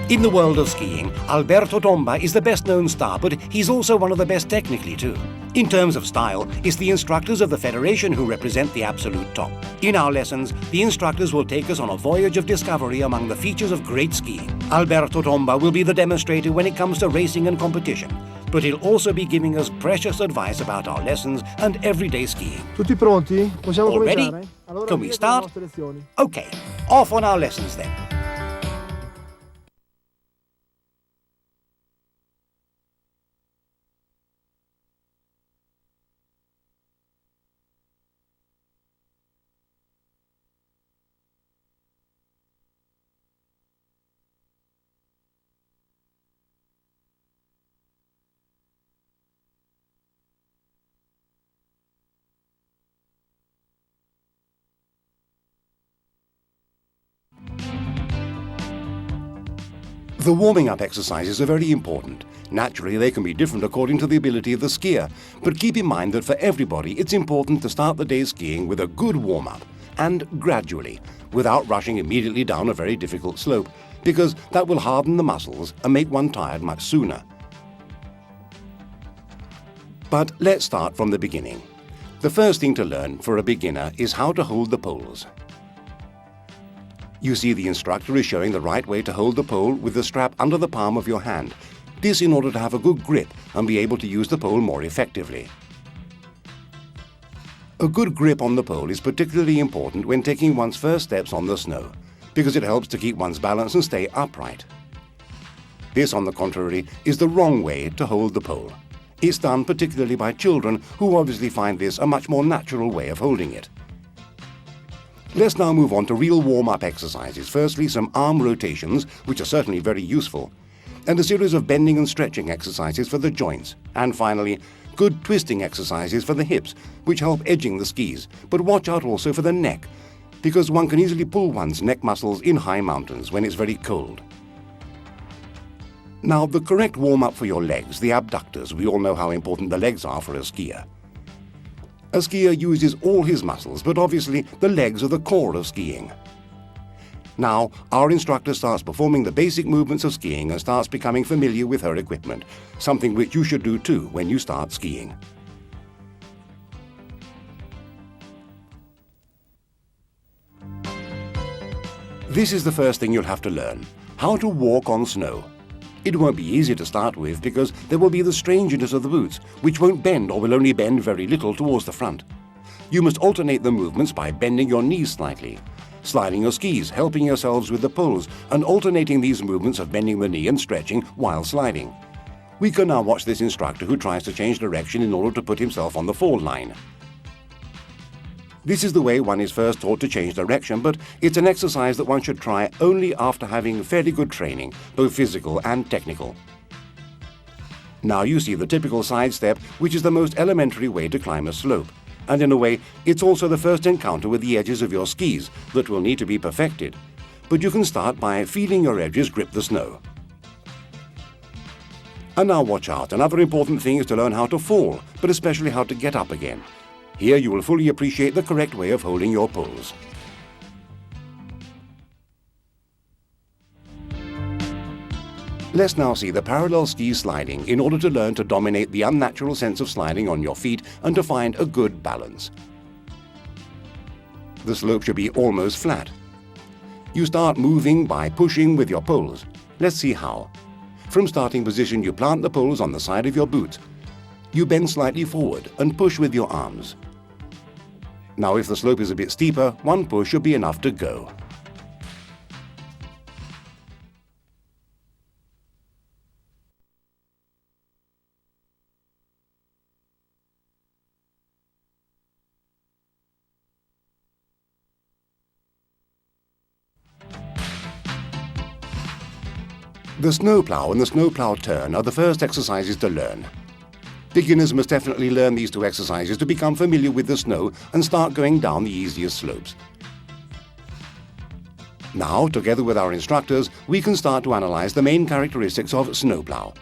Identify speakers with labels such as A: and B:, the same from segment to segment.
A: In the world of skiing, Alberto Tomba is the best-known star, but he's also one of the best technically too. In terms of style, it's the instructors of the Federation who represent the absolute top. In our lessons, the instructors will take us on a voyage of discovery among the features of great skiing. Alberto Tomba will be the demonstrator when it comes to racing and competition, but he'll also be giving us precious advice about our lessons and everyday skiing.
B: Tutti pronti? Possiamo
A: All ready?
B: cominciare? Allora,
A: Can we
B: via con le
A: start?
B: nostre lezioni.
A: Okay, off on our lessons then. The warming-up exercises are very important. Naturally, they can be different according to the ability of the skier, but keep in mind that for everybody it's important to start the day skiing with a good warm-up, and gradually, without rushing immediately down a very difficult slope, because that will harden the muscles and make one tired much sooner. But let's start from the beginning. The first thing to learn for a beginner is how to hold the poles. You see the instructor is showing the right way to hold the pole with the strap under the palm of your hand. This in order to have a good grip and be able to use the pole more effectively. A good grip on the pole is particularly important when taking one's first steps on the snow, because it helps to keep one's balance and stay upright. This, on the contrary, is the wrong way to hold the pole. It's done particularly by children who obviously find this a much more natural way of holding it. Let's now move on to real warm-up exercises. Firstly, some arm rotations, which are certainly very useful, and a series of bending and stretching exercises for the joints. And finally, good twisting exercises for the hips, which help edging the skis. But watch out also for the neck, because one can easily pull one's neck muscles in high mountains when it's very cold. Now, the correct warm-up for your legs, the abductors. We all know how important the legs are for a skier. A skier uses all his muscles, but obviously the legs are the core of skiing. Now, our instructor starts performing the basic movements of skiing and starts becoming familiar with her equipment, something which you should do too when you start skiing. This is the first thing you'll have to learn: how to walk on snow. It won't be easy to start with because there will be the strangeness of the boots, which won't bend or will only bend very little towards the front. You must alternate the movements by bending your knees slightly, sliding your skis, helping yourselves with the poles, and alternating these movements of bending the knee and stretching while sliding. We can now watch this instructor who tries to change direction in order to put himself on the fall line. This is the way one is first taught to change direction, but it's an exercise that one should try only after having fairly good training, both physical and technical. Now you see the typical side step, which is the most elementary way to climb a slope. And in a way, it's also the first encounter with the edges of your skis that will need to be perfected. But you can start by feeling your edges grip the snow. And now watch out. Another important thing is to learn how to fall, but especially how to get up again. Here you will fully appreciate the correct way of holding your poles. Let's now see the parallel ski sliding in order to learn to dominate the unnatural sense of sliding on your feet and to find a good balance. The slope should be almost flat. You start moving by pushing with your poles. Let's see how. From starting position, you plant the poles on the side of your boots. You bend slightly forward and push with your arms. Now, if the slope is a bit steeper, one push should be enough to go. The snowplow and the snowplow turn are the first exercises to learn. Beginners must definitely learn these two exercises to become familiar with the snow and start going down the easiest slopes. Now, together with our instructors, we can start to analyze the main characteristics of snowplow.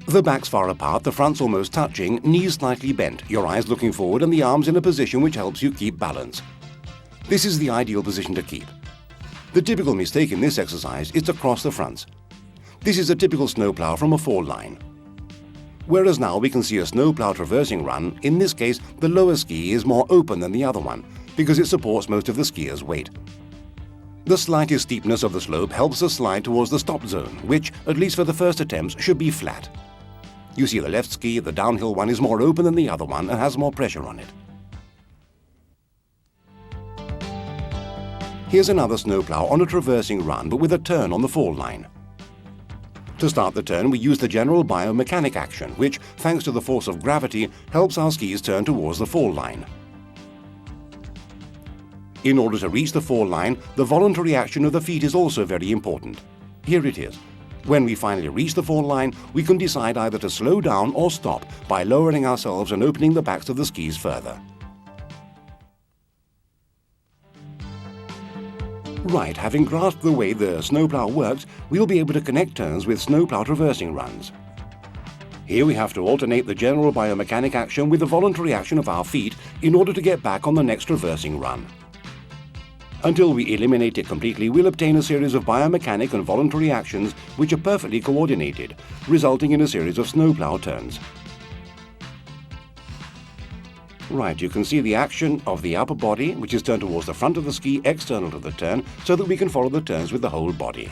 A: The backs far apart, the fronts almost touching, knees slightly bent, your eyes looking forward and the arms in a position which helps you keep balance. This is the ideal position to keep. The typical mistake in this exercise is to cross the fronts. This is a typical snowplow from a fall line. Whereas now we can see a snowplow traversing run, in this case the lower ski is more open than the other one, because it supports most of the skier's weight. The slightest steepness of the slope helps us slide towards the stop zone, which, at least for the first attempts, should be flat. You see the left ski, the downhill one, is more open than the other one and has more pressure on it. Here's another snowplow on a traversing run, but with a turn on the fall line. To start the turn, we use the general biomechanic action, which, thanks to the force of gravity, helps our skis turn towards the fall line. In order to reach the fall line, the voluntary action of the feet is also very important. Here it is. When we finally reach the fall line, we can decide either to slow down or stop by lowering ourselves and opening the backs of the skis further. Right, having grasped the way the snowplow works, we'll be able to connect turns with snowplow traversing runs. Here we have to alternate the general biomechanic action with the voluntary action of our feet in order to get back on the next traversing run. Until we eliminate it completely, we'll obtain a series of biomechanic and voluntary actions which are perfectly coordinated, resulting in a series of snowplow turns. Right, you can see the action of the upper body, which is turned towards the front of the ski external to the turn, so that we can follow the turns with the whole body.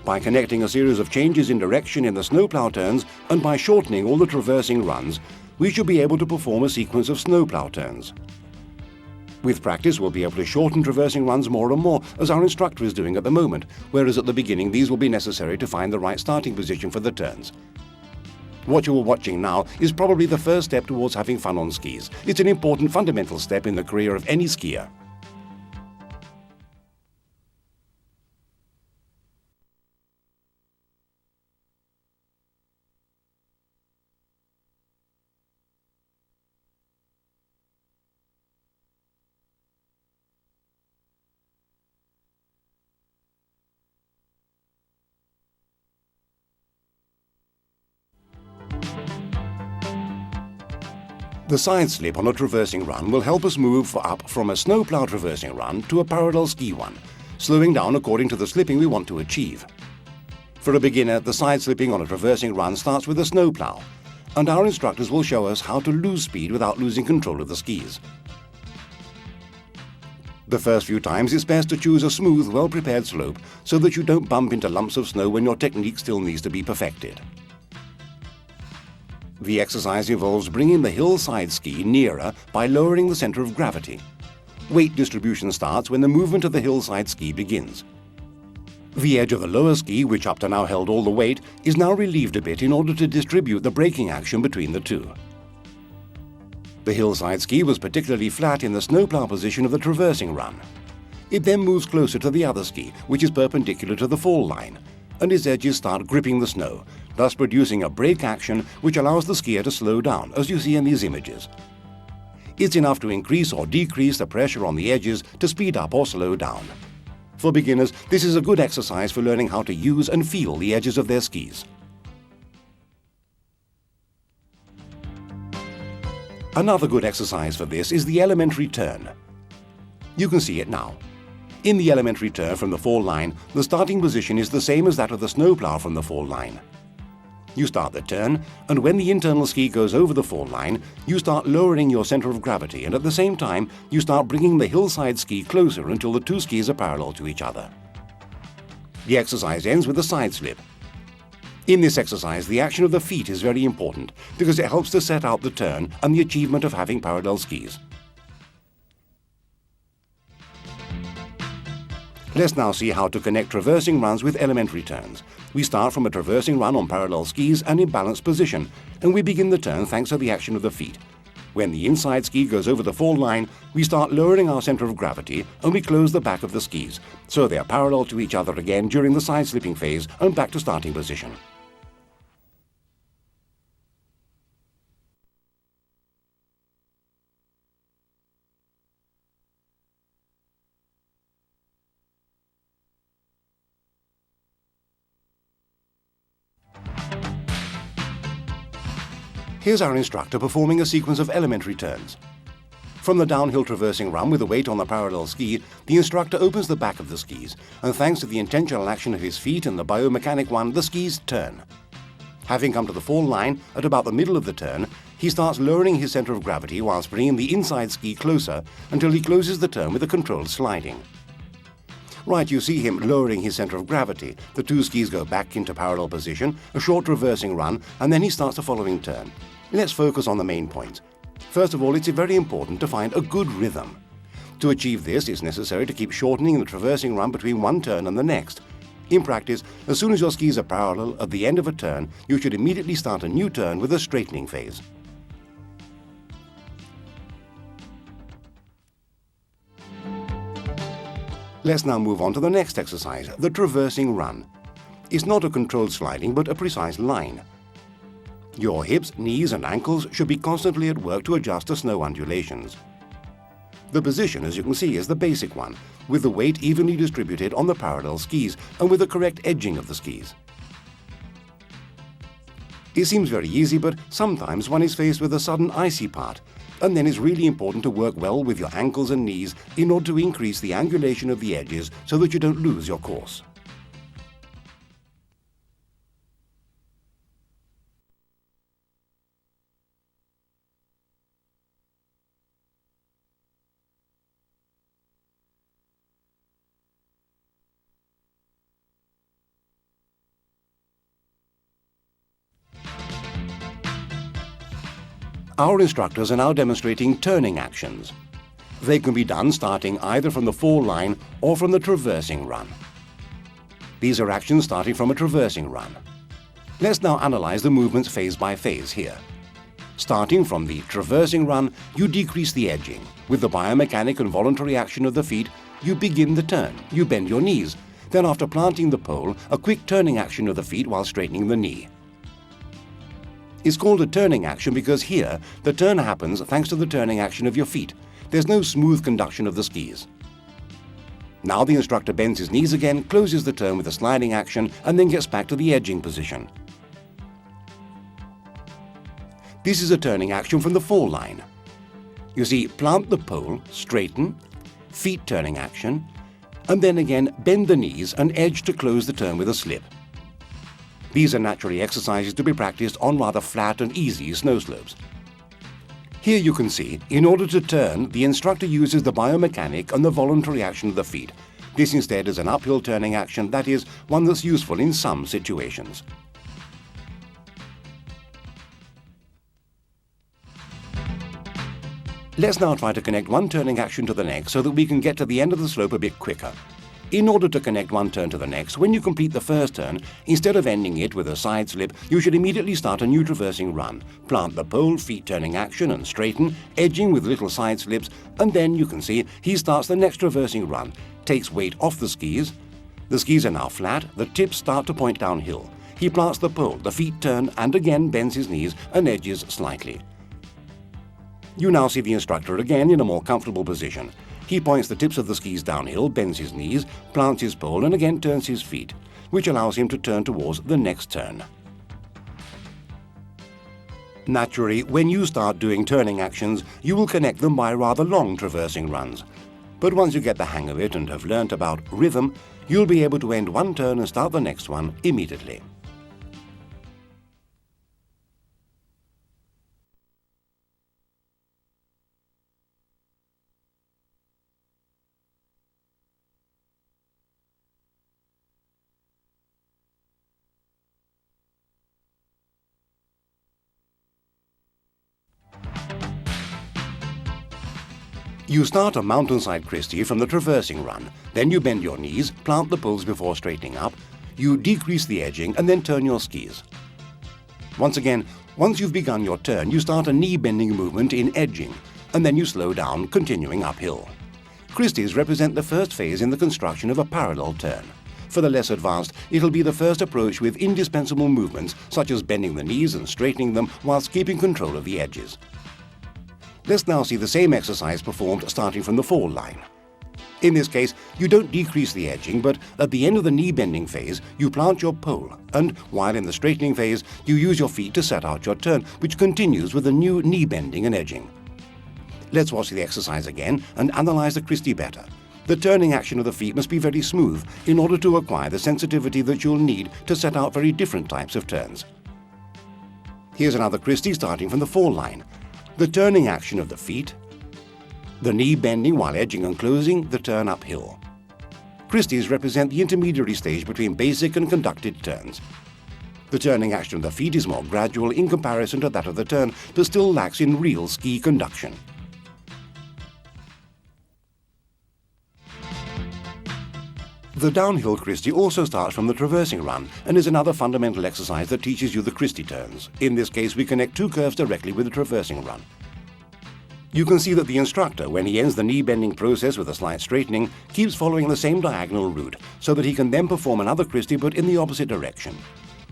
A: By connecting a series of changes in direction in the snowplow turns and by shortening all the traversing runs, we should be able to perform a sequence of snowplow turns. With practice, we'll be able to shorten traversing runs more and more, as our instructor is doing at the moment, whereas at the beginning these will be necessary to find the right starting position for the turns. What you are watching now is probably the first step towards having fun on skis. It's an important fundamental step in the career of any skier. The side slip on a traversing run will help us move up from a snowplow traversing run to a parallel ski one, slowing down according to the slipping we want to achieve. For a beginner, the side slipping on a traversing run starts with a snowplow, and our instructors will show us how to lose speed without losing control of the skis. The first few times it's best to choose a smooth, well-prepared slope so that you don't bump into lumps of snow when your technique still needs to be perfected. The exercise involves bringing the hillside ski nearer by lowering the center of gravity. Weight distribution starts when the movement of the hillside ski begins. The edge of the lower ski, which up to now held all the weight, is now relieved a bit in order to distribute the braking action between the two. The hillside ski was particularly flat in the snowplow position of the traversing run. It then moves closer to the other ski, which is perpendicular to the fall line, and its edges start gripping the snow, thus producing a brake action which allows the skier to slow down, as you see in these images. It's enough to increase or decrease the pressure on the edges to speed up or slow down. For beginners, this is a good exercise for learning how to use and feel the edges of their skis. Another good exercise for this is the elementary turn. You can see it now. In the elementary turn from the fall line, the starting position is the same as that of the snowplow from the fall line. You start the turn, and when the internal ski goes over the fall line, you start lowering your center of gravity, and at the same time, you start bringing the hillside ski closer until the two skis are parallel to each other. The exercise ends with a side slip. In this exercise, the action of the feet is very important because it helps to set out the turn and the achievement of having parallel skis. Let's now see how to connect traversing runs with elementary turns. We start from a traversing run on parallel skis and in balanced position, and we begin the turn thanks to the action of the feet. When the inside ski goes over the fall line, we start lowering our center of gravity and we close the back of the skis, so they are parallel to each other again during the side slipping phase and back to starting position. Here's our instructor performing a sequence of elementary turns. From the downhill traversing run with the weight on the parallel ski, the instructor opens the back of the skis, and thanks to the intentional action of his feet and the biomechanic one, the skis turn. Having come to the fall line at about the middle of the turn, he starts lowering his center of gravity whilst bringing the inside ski closer until he closes the turn with a controlled sliding. Right, you see him lowering his center of gravity. The two skis go back into parallel position, a short traversing run, and then he starts the following turn. Let's focus on the main points. First of all, it's very important to find a good rhythm. To achieve this, it's necessary to keep shortening the traversing run between one turn and the next. In practice, as soon as your skis are parallel at the end of a turn, you should immediately start a new turn with a straightening phase. Let's now move on to the next exercise, the traversing run. It's not a controlled sliding, but a precise line. Your hips, knees and ankles should be constantly at work to adjust to snow undulations. The position, as you can see, is the basic one, with the weight evenly distributed on the parallel skis and with the correct edging of the skis. It seems very easy, but sometimes one is faced with a sudden icy part, and then it's really important to work well with your ankles and knees in order to increase the angulation of the edges so that you don't lose your course. Our instructors are now demonstrating turning actions. They can be done starting either from the fall line or from the traversing run. These are actions starting from a traversing run. Let's now analyze the movements phase by phase here. Starting from the traversing run, you decrease the edging. With the biomechanic and voluntary action of the feet, you begin the turn. You bend your knees. Then after planting the pole, a quick turning action of the feet while straightening the knee. It's called a turning action because here, the turn happens thanks to the turning action of your feet. There's no smooth conduction of the skis. Now the instructor bends his knees again, closes the turn with a sliding action, and then gets back to the edging position. This is a turning action from the fall line. You see, plant the pole, straighten, feet turning action, and then again bend the knees and edge to close the turn with a slip. These are naturally exercises to be practiced on rather flat and easy snow slopes. Here you can see, in order to turn, the instructor uses the biomechanic and the voluntary action of the feet. This instead is an uphill turning action, that is, one that's useful in some situations. Let's now try to connect one turning action to the next so that we can get to the end of the slope a bit quicker. In order to connect one turn to the next, when you complete the first turn, instead of ending it with a side slip, you should immediately start a new traversing run. Plant the pole, feet turning action and straighten, edging with little side slips, and then you can see he starts the next traversing run, takes weight off the skis. The skis are now flat, the tips start to point downhill. He plants the pole, the feet turn and again bends his knees and edges slightly. You now see the instructor again in a more comfortable position. He points the tips of the skis downhill, bends his knees, plants his pole and again turns his feet, which allows him to turn towards the next turn. Naturally, when you start doing turning actions, you will connect them by rather long traversing runs. But once you get the hang of it and have learnt about rhythm, you'll be able to end one turn and start the next one immediately. You start a mountainside Christie from the traversing run, then you bend your knees, plant the poles before straightening up, you decrease the edging and then turn your skis. Once again, once you've begun your turn, you start a knee-bending movement in edging, and then you slow down, continuing uphill. Christies represent the first phase in the construction of a parallel turn. For the less advanced, it'll be the first approach with indispensable movements such as bending the knees and straightening them whilst keeping control of the edges. Let's now see the same exercise performed starting from the fall line. In this case, you don't decrease the edging, but at the end of the knee-bending phase, you plant your pole, and while in the straightening phase, you use your feet to set out your turn, which continues with a new knee-bending and edging. Let's watch the exercise again and analyze the Christie better. The turning action of the feet must be very smooth in order to acquire the sensitivity that you'll need to set out very different types of turns. Here's another Christie starting from the fall line. The turning action of the feet, the knee bending while edging and closing, the turn uphill. Christies represent the intermediary stage between basic and conducted turns. The turning action of the feet is more gradual in comparison to that of the turn, but still lacks in real ski conduction. The downhill Christie also starts from the traversing run and is another fundamental exercise that teaches you the Christie turns. In this case, we connect two curves directly with the traversing run. You can see that the instructor, when he ends the knee-bending process with a slight straightening, keeps following the same diagonal route, so that he can then perform another Christie but in the opposite direction.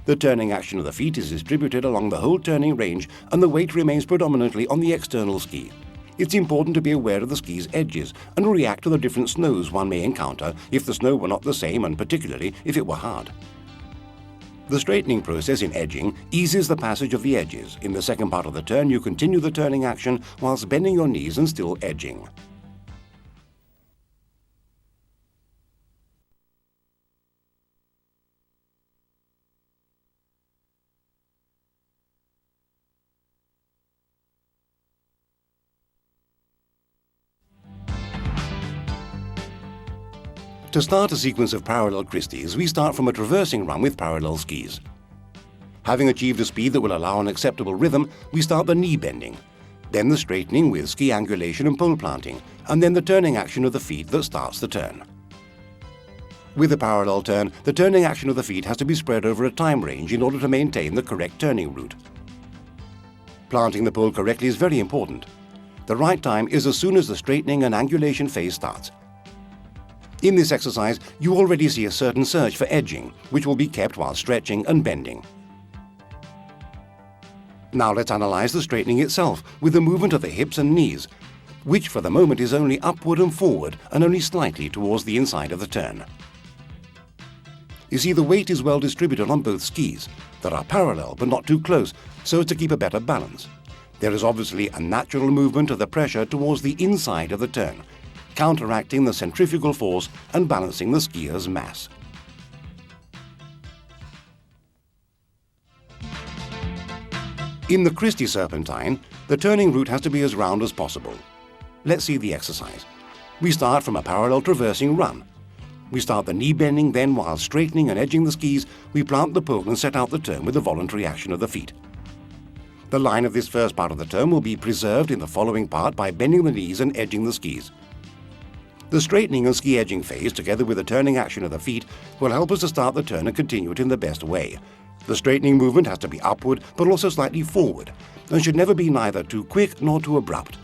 A: The turning action of the feet is distributed along the whole turning range, and the weight remains predominantly on the external ski. It's important to be aware of the ski's edges and react to the different snows one may encounter if the snow were not the same, and particularly if it were hard. The straightening process in edging eases the passage of the edges. In the second part of the turn, you continue the turning action whilst bending your knees and still edging. To start a sequence of parallel Christies, we start from a traversing run with parallel skis. Having achieved a speed that will allow an acceptable rhythm, we start the knee bending, then the straightening with ski angulation and pole planting, and then the turning action of the feet that starts the turn. With a parallel turn, the turning action of the feet has to be spread over a time range in order to maintain the correct turning route. Planting the pole correctly is very important. The right time is as soon as the straightening and angulation phase starts. In this exercise, you already see a certain surge for edging, which will be kept while stretching and bending. Now let's analyze the straightening itself with the movement of the hips and knees, which for the moment is only upward and forward and only slightly towards the inside of the turn. You see, the weight is well distributed on both skis that are parallel but not too close, so as to keep a better balance. There is obviously a natural movement of the pressure towards the inside of the turn, counteracting the centrifugal force and balancing the skier's mass. In the Christie serpentine, the turning route has to be as round as possible. Let's see the exercise. We start from a parallel traversing run. We start the knee bending, then while straightening and edging the skis, we plant the pole and set out the turn with a voluntary action of the feet. The line of this first part of the turn will be preserved in the following part by bending the knees and edging the skis. The straightening and ski edging phase, together with the turning action of the feet, will help us to start the turn and continue it in the best way. The straightening movement has to be upward, but also slightly forward, and should never be neither too quick nor too abrupt.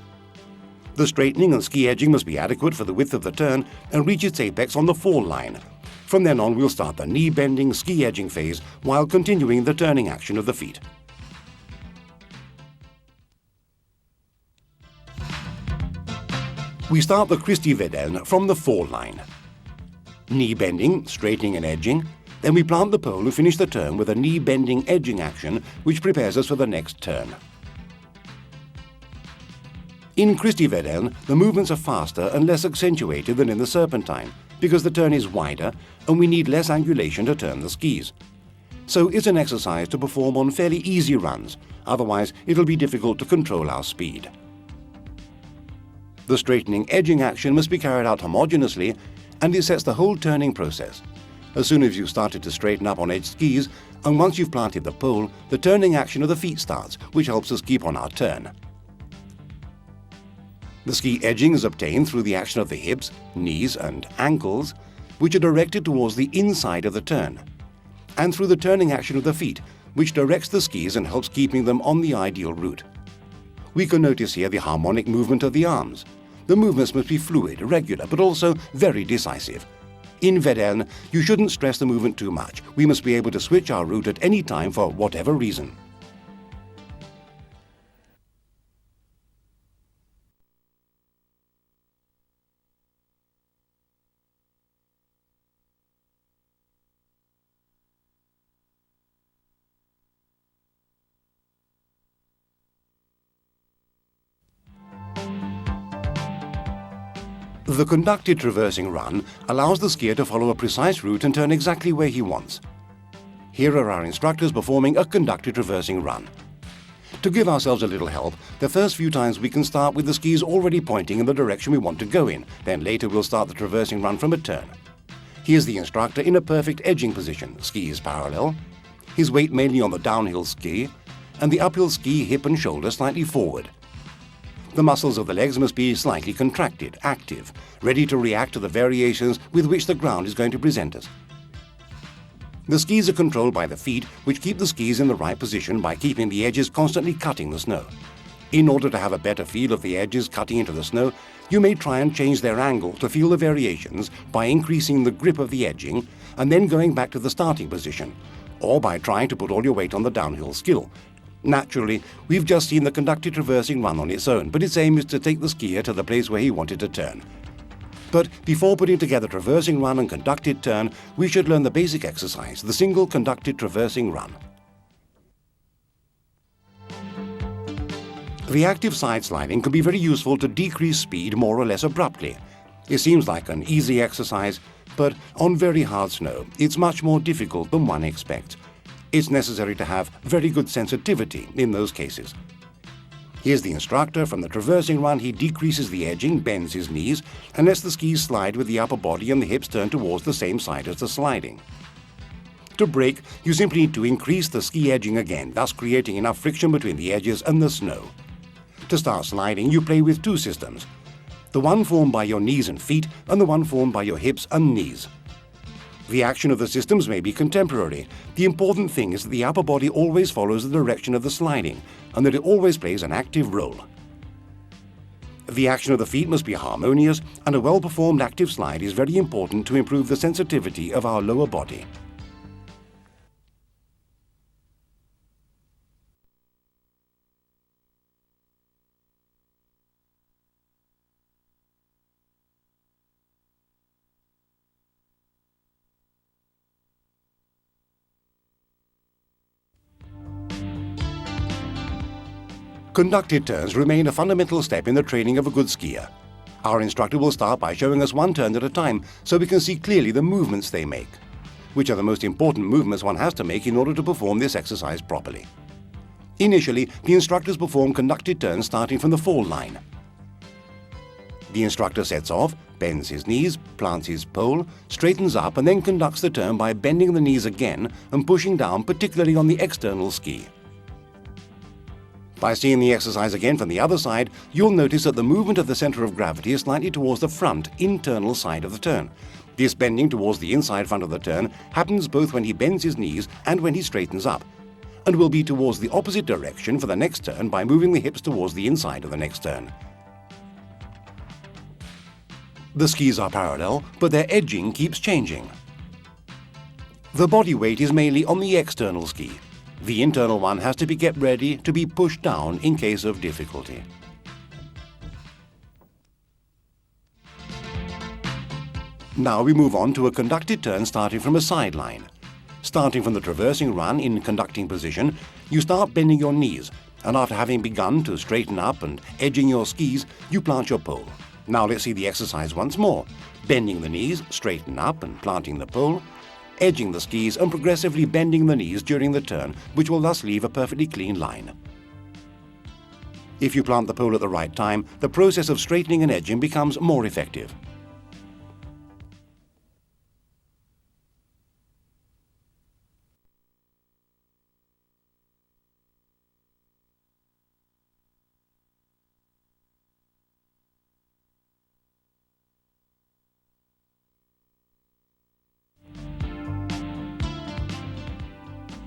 A: The straightening and ski edging must be adequate for the width of the turn and reach its apex on the fall line. From then on, we'll start the knee bending, ski edging phase while continuing the turning action of the feet. We start the Christie Vedeln from the fall line. Knee bending, straightening and edging. Then we plant the pole and finish the turn with a knee bending edging action which prepares us for the next turn. In Christie Vedeln, the movements are faster and less accentuated than in the serpentine because the turn is wider and we need less angulation to turn the skis. So it's an exercise to perform on fairly easy runs, otherwise it'll be difficult to control our speed. The straightening edging action must be carried out homogeneously, and it sets the whole turning process. As soon as you've started to straighten up on edged skis, and once you've planted the pole, the turning action of the feet starts, which helps us keep on our turn. The ski edging is obtained through the action of the hips, knees and ankles, which are directed towards the inside of the turn, and through the turning action of the feet, which directs the skis and helps keeping them on the ideal route. We can notice here the harmonic movement of the arms. The movements must be fluid, regular, but also very decisive. In Vedeln, you shouldn't stress the movement too much. We must be able to switch our route at any time for whatever reason. The conducted traversing run allows the skier to follow a precise route and turn exactly where he wants. Here are our instructors performing a conducted traversing run. To give ourselves a little help, the first few times we can start with the skis already pointing in the direction we want to go in, then later we'll start the traversing run from a turn. Here's the instructor in a perfect edging position, skis parallel, his weight mainly on the downhill ski, and the uphill ski hip and shoulder slightly forward. The muscles of the legs must be slightly contracted, active, ready to react to the variations with which the ground is going to present us. The skis are controlled by the feet, which keep the skis in the right position by keeping the edges constantly cutting the snow. In order to have a better feel of the edges cutting into the snow, you may try and change their angle to feel the variations by increasing the grip of the edging and then going back to the starting position, or by trying to put all your weight on the downhill skill. Naturally, we've just seen the conducted traversing run on its own, but its aim is to take the skier to the place where he wanted to turn. But before putting together traversing run and conducted turn, we should learn the basic exercise, the single conducted traversing run. The active side sliding can be very useful to decrease speed more or less abruptly. It seems like an easy exercise, but on very hard snow, it's much more difficult than one expects. It's necessary to have very good sensitivity in those cases. Here's the instructor. From the traversing run, he decreases the edging, bends his knees, and lets the skis slide with the upper body and the hips turned towards the same side as the sliding. To brake, you simply need to increase the ski edging again, thus creating enough friction between the edges and the snow. To start sliding, you play with two systems, the one formed by your knees and feet and the one formed by your hips and knees. The action of the systems may be contemporary. The important thing is that the upper body always follows the direction of the sliding and that it always plays an active role. The action of the feet must be harmonious, and a well-performed active slide is very important to improve the sensitivity of our lower body. Conducted turns remain a fundamental step in the training of a good skier. Our instructor will start by showing us one turn at a time so we can see clearly the movements they make, which are the most important movements one has to make in order to perform this exercise properly. Initially, the instructors perform conducted turns starting from the fall line. The instructor sets off, bends his knees, plants his pole, straightens up, and then conducts the turn by bending the knees again and pushing down, particularly on the external ski. By seeing the exercise again from the other side, you'll notice that the movement of the center of gravity is slightly towards the front, internal side of the turn. This bending towards the inside front of the turn happens both when he bends his knees and when he straightens up, and will be towards the opposite direction for the next turn by moving the hips towards the inside of the next turn. The skis are parallel, but their edging keeps changing. The body weight is mainly on the external ski. The internal one has to be kept ready to be pushed down in case of difficulty. Now we move on to a conducted turn starting from a sideline. Starting from the traversing run in conducting position, you start bending your knees, and after having begun to straighten up and edging your skis, you plant your pole. Now let's see the exercise once more. Bending the knees, straighten up and planting the pole, edging the skis and progressively bending the knees during the turn, which will thus leave a perfectly clean line. If you plant the pole at the right time, the process of straightening and edging becomes more effective.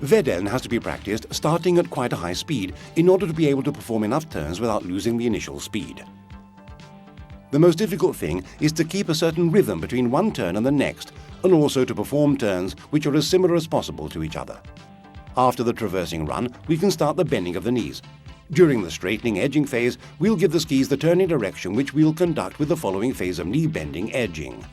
A: Veden has to be practiced starting at quite a high speed in order to be able to perform enough turns without losing the initial speed. The most difficult thing is to keep a certain rhythm between one turn and the next, and also to perform turns which are as similar as possible to each other. After the traversing run, we can start the bending of the knees. During the straightening edging phase, we'll give the skis the turning direction which we'll conduct with the following phase of knee bending edging.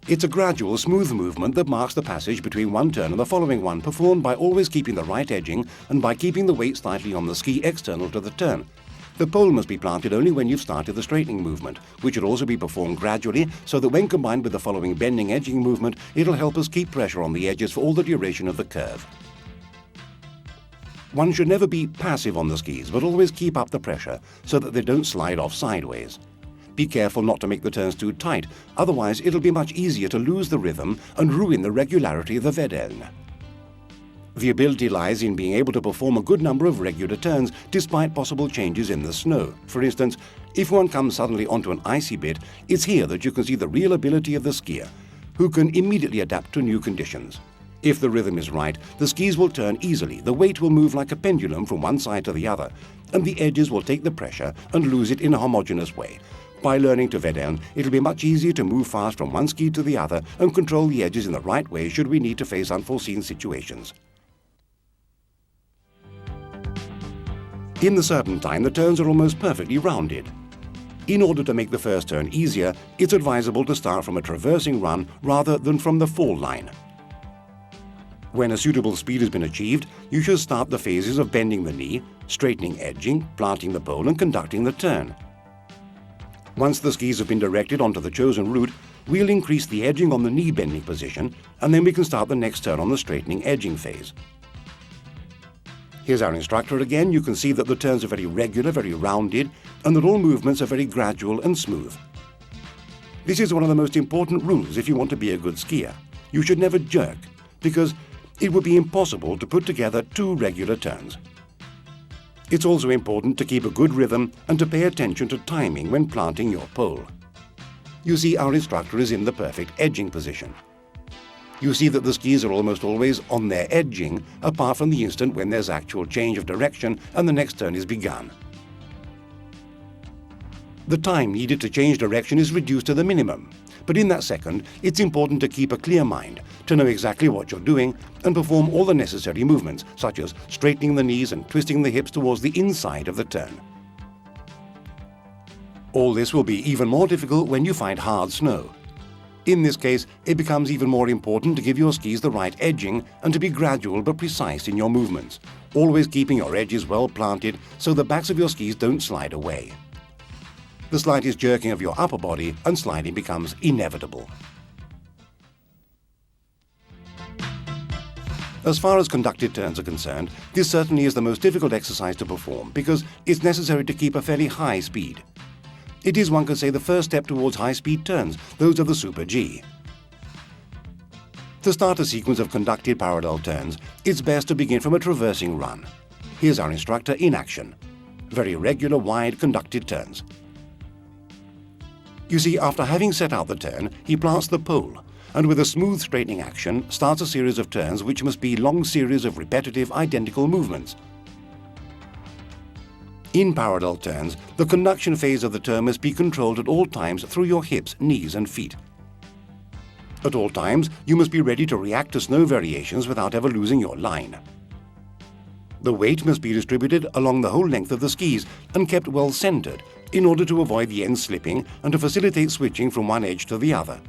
A: It's a gradual, smooth movement that marks the passage between one turn and the following one, performed by always keeping the right edging and by keeping the weight slightly on the ski external to the turn. The pole must be planted only when you've started the straightening movement, which should also be performed gradually so that when combined with the following bending edging movement, it'll help us keep pressure on the edges for all the duration of the curve. One should never be passive on the skis, but always keep up the pressure so that they don't slide off sideways. Be careful not to make the turns too tight, otherwise it'll be much easier to lose the rhythm and ruin the regularity of the vedeln. The ability lies in being able to perform a good number of regular turns despite possible changes in the snow. For instance, if one comes suddenly onto an icy bit, it's here that you can see the real ability of the skier, who can immediately adapt to new conditions. If the rhythm is right, the skis will turn easily, the weight will move like a pendulum from one side to the other, and the edges will take the pressure and lose it in a homogeneous way. By learning to vedeln, it'll be much easier to move fast from one ski to the other and control the edges in the right way should we need to face unforeseen situations. In the serpentine, the turns are almost perfectly rounded. In order to make the first turn easier, it's advisable to start from a traversing run rather than from the fall line. When a suitable speed has been achieved, you should start the phases of bending the knee, straightening edging, planting the pole and conducting the turn. Once the skis have been directed onto the chosen route, we'll increase the edging on the knee bending position, and then we can start the next turn on the straightening edging phase. Here's our instructor again. You can see that the turns are very regular, very rounded, and that all movements are very gradual and smooth. This is one of the most important rules if you want to be a good skier. You should never jerk, because it would be impossible to put together two regular turns. It's also important to keep a good rhythm and to pay attention to timing when planting your pole. You see, our instructor is in the perfect edging position. You see that the skis are almost always on their edging, apart from the instant when there's actual change of direction and the next turn is begun. The time needed to change direction is reduced to the minimum, but in that second, it's important to keep a clear mind, to know exactly what you're doing and perform all the necessary movements, such as straightening the knees and twisting the hips towards the inside of the turn. All this will be even more difficult when you find hard snow. In this case, it becomes even more important to give your skis the right edging and to be gradual but precise in your movements, always keeping your edges well planted so the backs of your skis don't slide away. The slightest jerking of your upper body and sliding becomes inevitable. As far as conducted turns are concerned, this certainly is the most difficult exercise to perform because it's necessary to keep a fairly high speed. It is, one could say, the first step towards high-speed turns, those of the Super G. To start a sequence of conducted parallel turns, it's best to begin from a traversing run. Here's our instructor in action. Very regular, wide, conducted turns. You see, after having set out the turn, he plants the pole, and with a smooth straightening action, starts a series of turns which must be long series of repetitive, identical movements. In parallel turns, the conduction phase of the turn must be controlled at all times through your hips, knees and feet. At all times, you must be ready to react to snow variations without ever losing your line. The weight must be distributed along the whole length of the skis and kept well centered in order to avoid the ends slipping and to facilitate switching from one edge to the other.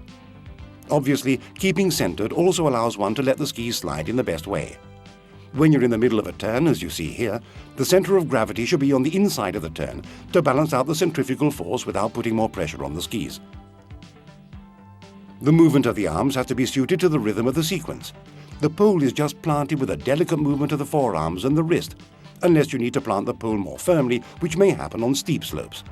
A: Obviously, keeping centered also allows one to let the skis slide in the best way. When you're in the middle of a turn, as you see here, the center of gravity should be on the inside of the turn to balance out the centrifugal force without putting more pressure on the skis. The movement of the arms has to be suited to the rhythm of the sequence. The pole is just planted with a delicate movement of the forearms and the wrist, unless you need to plant the pole more firmly, which may happen on steep slopes.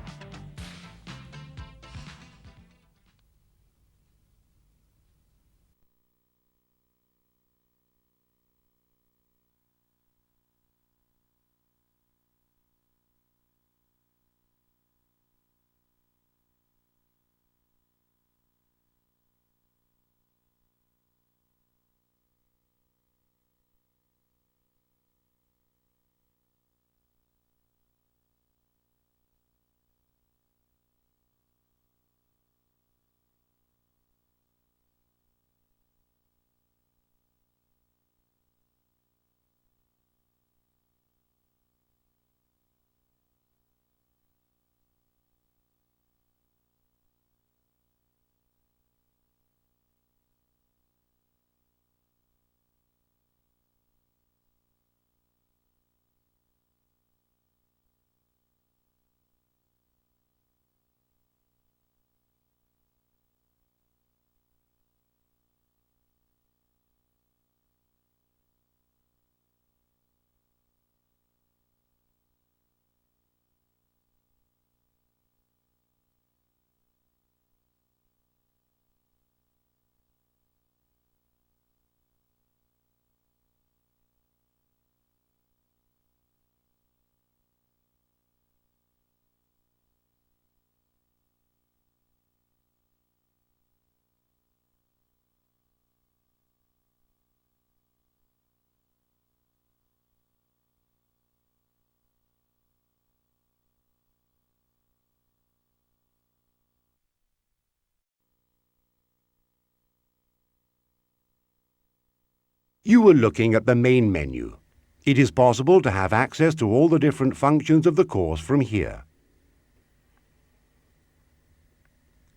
A: You are looking at the main menu. It is possible to have access to all the different functions of the course from here.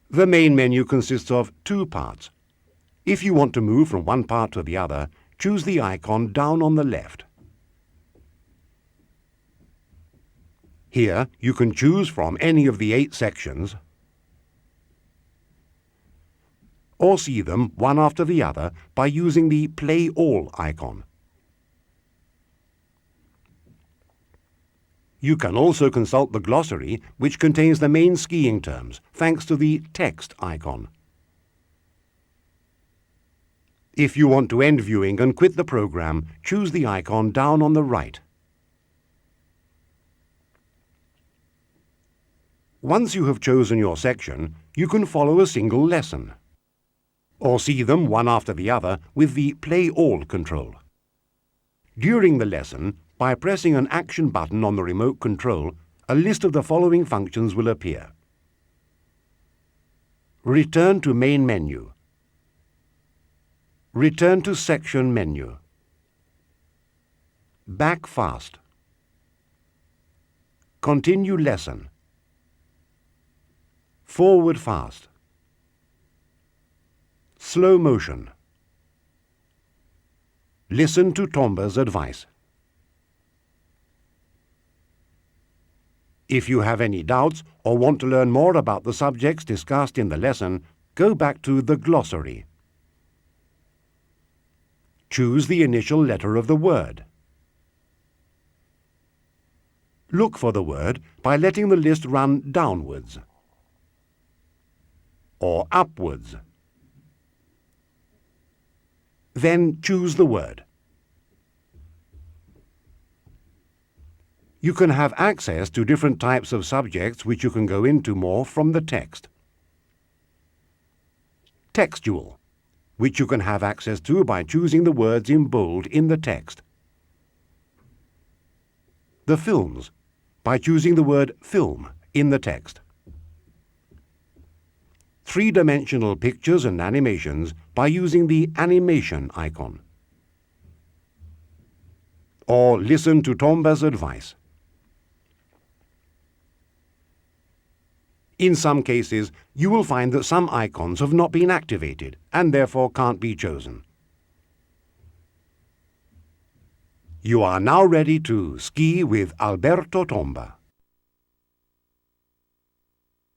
A: The main menu consists of two parts. If you want to move from one part to the other, choose the icon down on the left. Here you can choose from any of the 8 sections or see them one after the other by using the Play All icon. You can also consult the glossary, which contains the main skiing terms, thanks to the Text icon. If you want to end viewing and quit the program, choose the icon down on the right. Once you have chosen your section, you can follow a single lesson, or see them one after the other with the Play All control. During the lesson, by pressing an action button on the remote control, a list of the following functions will appear. Return to main menu. Return to section menu. Back fast. Continue lesson. Forward fast. Slow motion. Listen to Tomba's advice. If you have any doubts or want to learn more about the subjects discussed in the lesson, go back to the glossary. Choose the initial letter of the word. Look for the word by letting the list run downwards or upwards. Then choose the word. You can have access to different types of subjects which you can go into more from the text. Textual, which you can have access to by choosing the words in bold in the text. The films, by choosing the word film in the text. Three-dimensional pictures and animations by using the animation icon. Or listen to Tomba's advice. In some cases, you will find that some icons have not been activated and therefore can't be chosen. You are now ready to ski with Alberto Tomba.